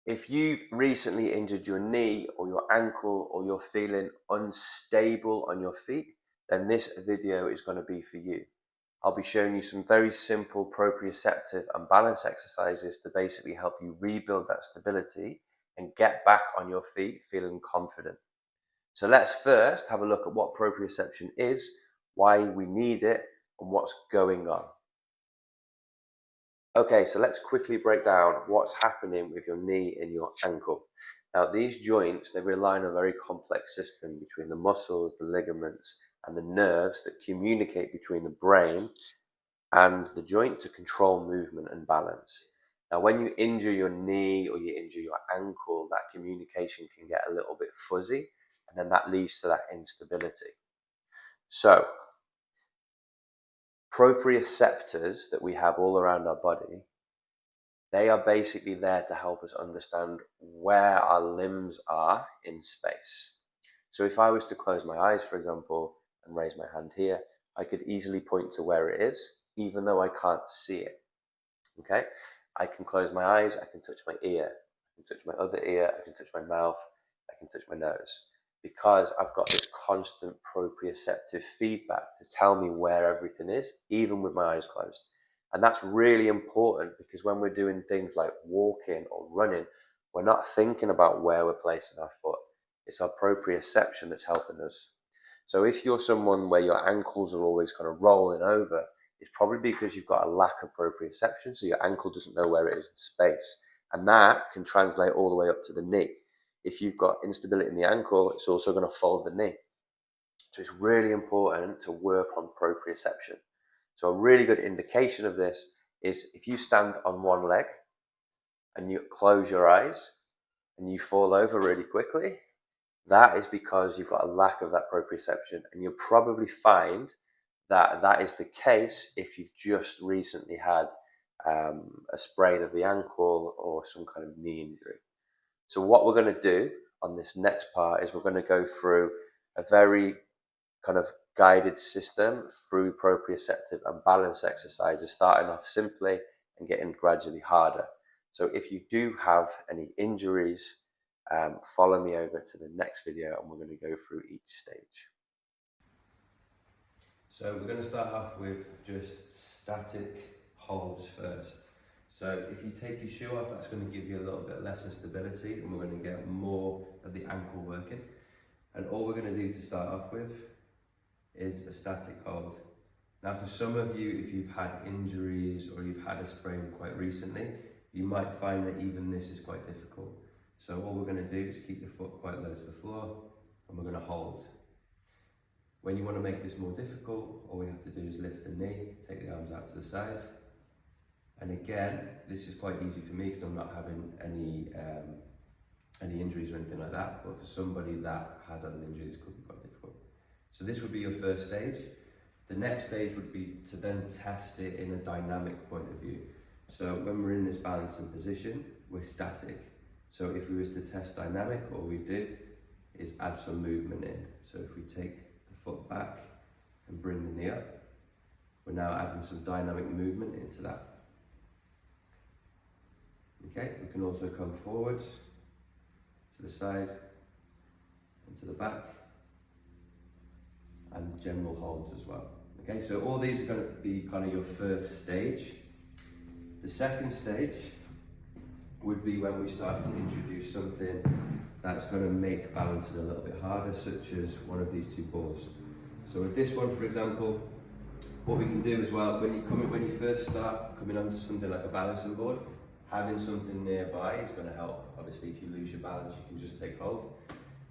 If you've recently injured your knee or your ankle, or you're feeling unstable on your feet, then this video is going to be for you. I'll be showing you some very simple proprioceptive and balance exercises to basically help you rebuild that stability and get back on your feet feeling confident. So let's first have a look at what proprioception is, why we need it, and what's going on. Okay, so let's quickly break down what's happening with your knee and your ankle. Now, these joints, they rely on a very complex system between the muscles, the ligaments, and the nerves that communicate between the brain and the joint to control movement and balance. Now, when you injure your knee or you injure your ankle, that communication can get a little bit fuzzy, and then that leads to that instability. So, proprioceptors that we have all around our body, they are basically there to help us understand where our limbs are in space. So if I was to close my eyes, for example, and raise my hand here, I could easily point to where it is, even though I can't see it. Okay? I can close my eyes, I can touch my ear, I can touch my other ear, I can touch my mouth, I can touch my nose, because I've got this constant proprioceptive feedback to tell me where everything is, even with my eyes closed. And that's really important, because when we're doing things like walking or running, we're not thinking about where we're placing our foot. It's our proprioception that's helping us. So if you're someone where your ankles are always kind of rolling over, it's probably because you've got a lack of proprioception, so your ankle doesn't know where it is in space. And that can translate all the way up to the knee. If you've got instability in the ankle, it's also going to follow the knee. So it's really important to work on proprioception. So a really good indication of this is if you stand on one leg and you close your eyes and you fall over really quickly, that is because you've got a lack of that proprioception. And you'll probably find that that is the case if you've just recently had a sprain of the ankle or some kind of knee injury. So what we're going to do on this next part is we're going to go through a very kind of guided system through proprioceptive and balance exercises, starting off simply and getting gradually harder. So if you do have any injuries, follow me over to the next video and we're going to go through each stage. So we're going to start off with just static holds first. So if you take your shoe off, that's going to give you a little bit less instability, and we're going to get more of the ankle working. And all we're going to do to start off with is a static hold. Now, for some of you, if you've had injuries or you've had a sprain quite recently, you might find that even this is quite difficult. So all we're going to do is keep the foot quite low to the floor, and we're going to hold. When you want to make this more difficult, all we have to do is lift the knee, take the arms out to the side. And again, this is quite easy for me because I'm not having any injuries or anything like that. But for somebody that has had an injury, this could be quite difficult. So this would be your first stage. The next stage would be to then test it in a dynamic point of view. So when we're in this balancing position, we're static. So if we was to test dynamic, all we do is add some movement in. So if we take the foot back and bring the knee up, we're now adding some dynamic movement into that. Okay, we can also come forwards, to the side, and to the back, and general holds as well. Okay, so all these are going to be kind of your first stage. The second stage would be when we start to introduce something that's going to make balancing a little bit harder, such as one of these two balls. So with this one, for example, what we can do as well, when you first start coming onto something like a balancing board, having something nearby is going to help. Obviously, if you lose your balance, you can just take hold.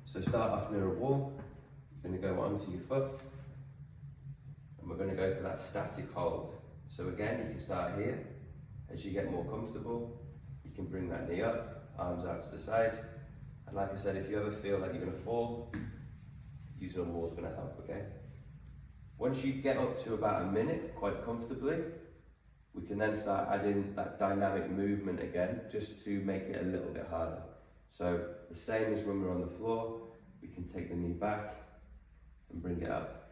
So start off near a wall, you're going to go onto your foot, and we're going to go for that static hold. So again, you can start here. As you get more comfortable, you can bring that knee up, arms out to the side. And like I said, if you ever feel like you're going to fall, using a wall is going to help, okay? Once you get up to about a minute, quite comfortably, we can then start adding that dynamic movement again, just to make it a little bit harder. So the same as when we're on the floor, we can take the knee back and bring it up.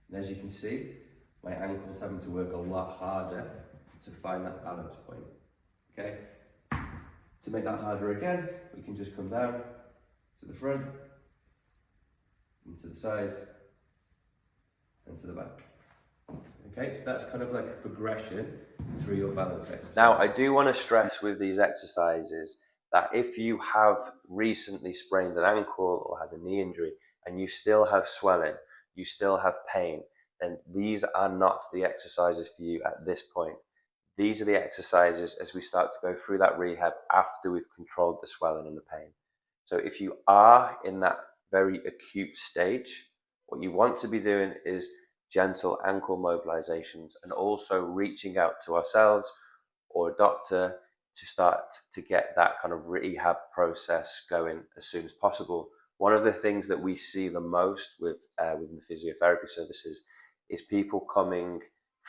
And as you can see, my ankle's having to work a lot harder to find that balance point, okay? To make that harder again, we can just come down to the front, and to the side, and to the back. Okay, so that's kind of like a progression through your balance exercise. Now, I do want to stress with these exercises that if you have recently sprained an ankle or had a knee injury and you still have swelling, you still have pain, then these are not the exercises for you at this point. These are the exercises as we start to go through that rehab after we've controlled the swelling and the pain. So if you are in that very acute stage, what you want to be doing is gentle ankle mobilizations and also reaching out to ourselves or a doctor to start to get that kind of rehab process going as soon as possible. One of the things that we see the most with within the physiotherapy services is people coming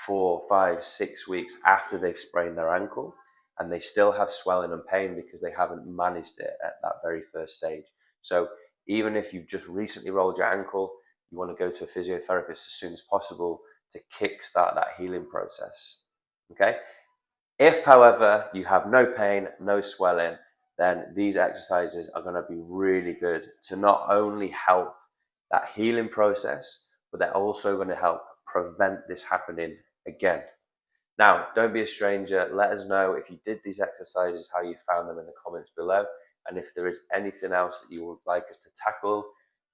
4, 5, 6 weeks after they've sprained their ankle and they still have swelling and pain because they haven't managed it at that very first stage. So even if you've just recently rolled your ankle, you want to go to a physiotherapist as soon as possible to kickstart that healing process. Okay? If, however, you have no pain, no swelling, then these exercises are going to be really good to not only help that healing process, but they're also going to help prevent this happening again. Now, don't be a stranger. Let us know if you did these exercises, how you found them in the comments below. And if there is anything else that you would like us to tackle,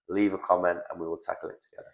leave a comment and we will tackle it together.